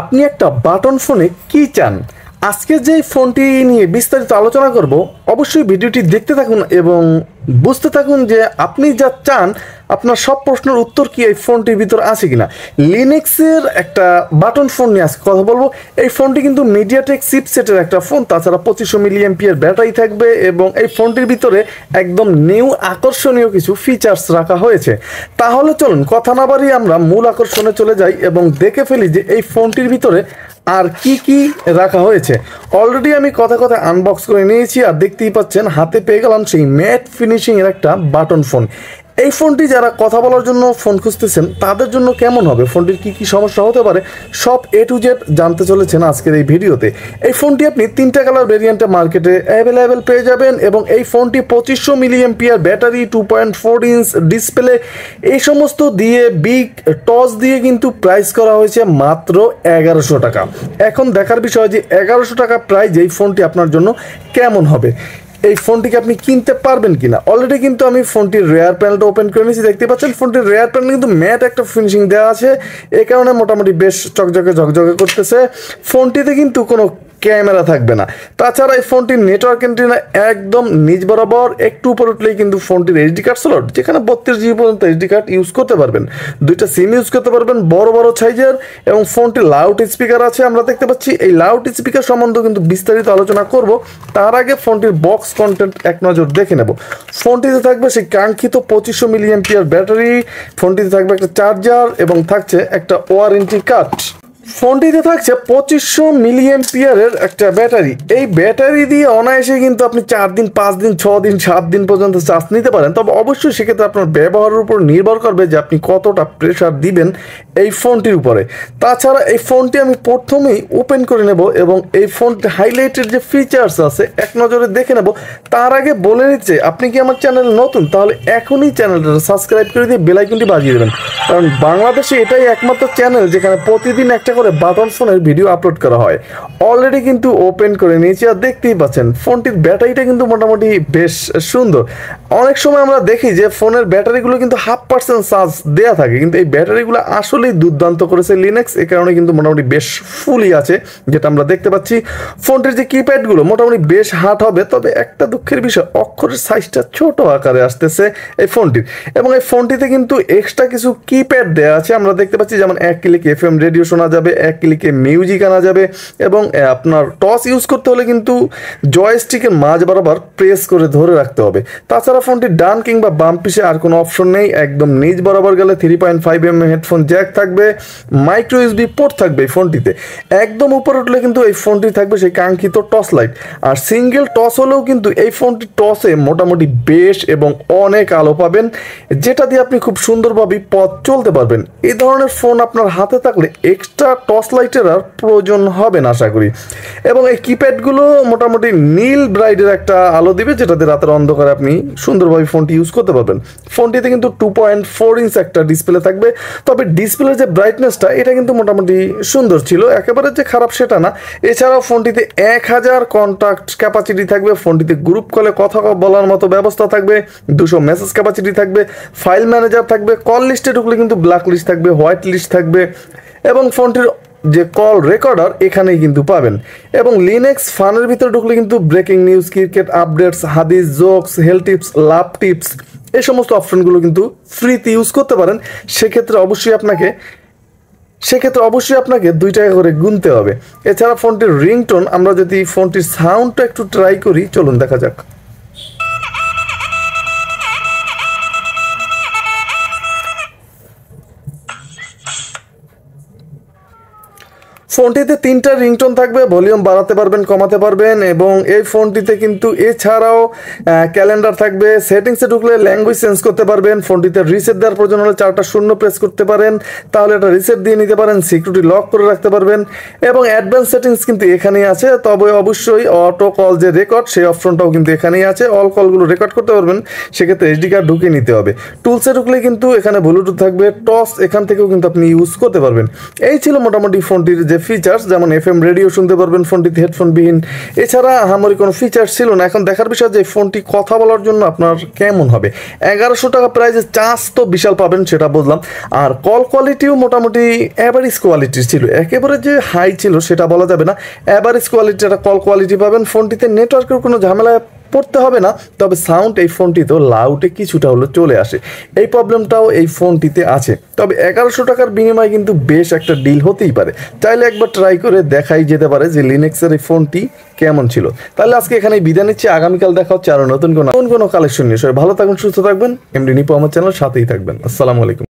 আপনি একটা বাটন ফোনে কি চান? আজকে যে ফোনটি নিয়ে বিস্তারিত আলোচনা করব, অবশ্যই ভিডিওটি দেখতে থাকুন এবং বুঝতে থাকুন যে আপনি যা চান আপনার সব প্রশ্নের উত্তর কি এই ফোনটির ভিতর আছে কিনা। লিনেক্সের একটা বাটন ফোন নিয়ে আজকে কথা বলবো। এই ফোনটি কিন্তু মিডিয়াটেক চিপসেটের একটা ফোন, তাছাড়া 2500 মিলিঅ্যাম্পিয়ার ব্যাটারি থাকবে এবং এই ফোনটির ভিতরে একদম নিউ আকর্ষণীয় কিছু ফিচার্স রাখা হয়েছে। তাহলে চলুন কথা না বাড়িয়ে আমরা মূল আকর্ষণে চলে যাই এবং দেখে ফেলি যে এই ফোনটির ভিতরে আর কি কি রাখা হয়েছে। অলরেডি আমি কথা আনবক্স করে নিয়েছি আর দেখতেই পাচ্ছেন হাতে পেয়ে গেলাম সেই ম্যাট ফিনিশিং এর একটা বাটন ফোন। এই ফোনটি যারা কথা বলার জন্য ফোন খুঁজতেছেন তাদের জন্য কেমন হবে, ফোনটির কি কি সমস্যা হতে পারে, সব এ টু জেড জানতে চলেছেন আজকের এই ভিডিওতে। এই ফোনটি আপনি 3টা কালার ভেরিয়েন্টে মার্কেটে অ্যাভেলেবেল পেয়ে যাবেন এবং এই ফোনটি 2500 মিলিঅ্যাম্পিয়ার ব্যাটারি, 2.4 ইঞ্চ ডিসপ্লে, এই সমস্ত দিয়ে বিগ টস দিয়ে কিন্তু প্রাইস করা হয়েছে মাত্র 1100 টাকা। এখন দেখার বিষয় যে 1100 টাকা প্রাইস এই ফোনটি আপনার জন্য কেমন হবে, এই ফোনটিকে আপনি কিনতে পারবেন কিনা। অলরেডি কিন্তু আমি ফোনটির রেয়ার প্যানেলটা ওপেন করে নিয়েছি, দেখতে পাচ্ছেন ফোনটির রেয়ার প্যানেল কিন্তু ম্যাট একটা ফিনিশিং দেওয়া আছে, এই কারণে মোটামুটি বেশ ঝকঝকে করতেছে। ফোনটিতে কিন্তু কোনো ক্যামেরা থাকবে না। তাছাড়া এই ফোনটির নেটওয়ার্ক অ্যান্টেনা একদম নিচ বরাবর, একটু উপর উঠলেই কিন্তু ফোনটির এইচডি কার্ড স্লট, যেখানে 32 জিবি পর্যন্ত এইচডি কার্ড ইউজ করতে পারবেন, 2টা সিম ইউজ করতে পারবেন বড় সাইজের, এবং ফোনটি লাউড স্পিকার আছে আমরা দেখতে পাচ্ছি। এই লাউড স্পিকার সম্বন্ধে কিন্তু বিস্তারিত আলোচনা করব, তার আগে ফোনটির বক্স কন্টেন্ট এক নজর দেখে নেব। ফোনটিতে থাকবে সেই কাঙ্ক্ষিত 2500 মিলিঅ্যাম্পিয়ার ব্যাটারি, ফোনটিতে থাকবে একটা চার্জার এবং থাকছে একটা ওয়ারেন্টি কার্ড। ফোনটিতে থাকছে 2500 মিলিঅ্যাম্পিয়ারের একটা ব্যাটারি। এই ব্যাটারি দিয়ে অনায়াসে কিন্তু আপনি 4 দিন, 5 দিন, 6 দিন, 7 দিন পর্যন্ত চার্জ নিতে পারেন। তবে অবশ্যই সেক্ষেত্রে আপনার ব্যবহারের উপর নির্ভর করবে যে আপনি কতটা প্রেশার দিবেন এই ফোনটির উপরে। তাছাড়া এই ফোনটি আমি প্রথমেই ওপেন করে নেব এবং এই ফোনটি হাইলাইটের যে ফিচার্স আছে এক নজরে দেখে নেব। তার আগে বলে নিচ্ছে, আপনি কি আমার চ্যানেল নতুন তাহলে এখনই চ্যানেলটা সাবস্ক্রাইব করে দিয়ে বেল আইকনটি বাজিয়ে দেবেন, কারণ বাংলাদেশে এটাই একমাত্র চ্যানেল যেখানে প্রতিদিন একটা করে বাটন ফোনের ভিডিও আপলোড করা হয়। অলরেডি কিন্তু ওপেন করে নিয়েছি আর দেখতেই পাচ্ছেন ফোনটির ব্যাটারিটা কিন্তু মোটামুটি বেশ সুন্দর। অনেক সময় আমরা দেখি যে ফোনের ব্যাটারিগুলো কিন্তু 0.5% চার্জ দেওয়া থাকে, কিন্তু এই ব্যাটারিগুলো আসলেই দুর্দান্ত করেছে লিনেক্স, এই কারণে কিন্তু মোটামুটি বেশ ফুলই আছে যেটা আমরা দেখতে পাচ্ছি। ফোনটির যে কিপ্যাডগুলো মোটামুটি বেশ হার্ড হবে, তবে একটা দুঃখের বিষয় অক্ষরের সাইজটা ছোট আকারে আসতেছে এই ফোনটির, এবং এই ফোনটিতে কিন্তু এক্সট্রা কিছু কিপ্যাড দেওয়া আছে আমরা দেখতে পাচ্ছি, যেমন 1 ক্লিকে FM রেডিও শোনা যাবে, 1 ক্লিকে মিউজিক আনা যাবে, এবং আপনার টস ইউজ করতে হলে কিন্তু জয়স্টিকের মাঝ বরাবর প্রেস করে ধরে রাখতে হবে। তাছাড়া ফোনটির ডান কিংবা বাম পিছে আর কোনো অপশন নেই, একদম নিচ বরাবর গেলে 3.5mm হেডফোন জ্যাক থাকবে, মাইক্রো ইউএসবি পোর্ট থাকবে এই ফোনটিতে। একদম উপর উঠলে কিন্তু এই ফোনটি থাকবে সেই কাঙ্ক্ষিত টস লাইট, আর সিঙ্গেল টস হলেও কিন্তু এই ফোনটি টসে মোটামুটি বেশ এবং অনেক আলো পাবেন, যেটা দিয়ে আপনি খুব সুন্দরভাবে পথ চলতে পারবেন। এই ধরনের ফোন আপনার হাতে থাকলে এক্সট্রা টস লাইটের আর প্রয়োজন হবে না আশা করি। এবং এই কিপ্যাডগুলো মোটামুটি নীল ব্রাইটের একটা আলো দিবে, যেটাতে রাতের অন্ধকারে আপনি সুন্দরভাবে ফোনটি ইউজ করতে পারবেন। ফোনটিতে কিন্তু 2.4 ইঞ্চ একটা ডিসপ্লে থাকবে, তবে ডিসপ্লের যে ব্রাইটনেসটা এটা কিন্তু মোটামুটি সুন্দর ছিল, একেবারে যে খারাপ সেটা না। এছাড়াও ফোনটিতে 1000 কন্ট্যাক্ট ক্যাপাসিটি থাকবে, ফোনটিতে গ্রুপ কলে কথা বলার মতো ব্যবস্থা থাকবে, 200 মেসেজ ক্যাপাসিটি থাকবে, ফাইল ম্যানেজার থাকবে, কল লিস্টে ঢুকলে কিন্তু ব্ল্যাক লিস্ট থাকবে, হোয়াইট লিস্ট থাকবে, এবং ফোনটির যে কল রেকর্ডার এখানেই কিন্তু পাবেন। এবং লিনেক্স ফানের ভিতরে ঢুকলে কিন্তু ব্রেকিং নিউজ, ক্রিকেট আপডেটস, হাদিস, জোকস, হেলথ টিপস, লাভ টিপস, এই সমস্ত অপশনগুলো কিন্তু ফ্রিতে ইউজ করতে পারেন। সেক্ষেত্রে অবশ্যই আপনাকে 2 টাকা করে গুনতে হবে। এছাড়া ফোনটির রিংটোন, আমরা যদি ফোনটির সাউন্ডটা একটু ট্রাই করি, চলুন দেখা যাক। ফোনটিতে 3টা রিংটোন থাকবে, ভলিউম বাড়াতে পারবেন, কমাতে পারবেন, এবং এই ফোনটিতে কিন্তু এছাড়াও ক্যালেন্ডার থাকবে। সেটিংসে ঢুকলে ল্যাঙ্গুয়েজ চেঞ্জ করতে পারবেন। ফোনটিতে রিসেট দেওয়ার প্রয়োজন হলে 4টা 0 প্রেস করতে পারেন, তাহলে এটা রিসেট দিয়ে নিতে পারেন, সিকিউরিটি লক করে রাখতে পারবেন, এবং অ্যাডভান্স সেটিংস কিন্তু এখানেই আছে। তবে অবশ্যই অটো কল যে রেকর্ড সেই অপশনটাও কিন্তু এখানেই আছে, অল কলগুলো রেকর্ড করতে পারবেন, সেক্ষেত্রে এইচডি কার্ড ঢুকিয়ে নিতে হবে। টুলসে ঢুকলে কিন্তু এখানে ব্লুটুথ থাকবে, টস এখান থেকেও কিন্তু আপনি ইউজ করতে পারবেন। এই ছিল মোটামুটি ফোনটির যে ফিচার্স, যেমন FM রেডিও শুনতে পারবেন ফোনটিতে হেডফোনবিহীন। এছাড়া আহামরি কোনো ফিচার্স ছিল না। এখন দেখার বিষয় যে ফোনটি কথা বলার জন্য আপনার কেমন হবে। 1100 টাকা প্রাইসে চার্জ তো বিশাল পাবেন, সেটা বুঝলাম। আর কল কোয়ালিটিও মোটামুটি অ্যাভারেজ কোয়ালিটির ছিল, একেবারে যে হাই ছিল সেটা বলা যাবে না, অ্যাভারেজ কোয়ালিটির একটা কল কোয়ালিটি পাবেন। ফোনটিতে নেটওয়ার্কের কোনো ঝামেলায় পড়তে হবে না, তবে সাউন্ড এই ফোনটিতে লাউডে কিছুটা হলো চলে আসে, এই প্রবলেমটাও এই ফোনটিতে আছে। তবে 1100 টাকার বিনিময়ে কিন্তু বেশ একটা ডিল হতেই পারে, চাইলে একবার ট্রাই করে দেখাই যেতে পারে যে লিনেক্সের এই ফোনটি কেমন ছিল। তাহলে আজকে এখানেই বিদায় নিচ্ছি, আগামীকাল দেখা হচ্ছে আরও নতুন কোনো কালেকশন নিয়ে। সবাই ভালো থাকুন, সুস্থ থাকবেন। এমডি নিপু আমার চ্যানেল সাথেই থাকবেন। আসসালামু আলাইকুম।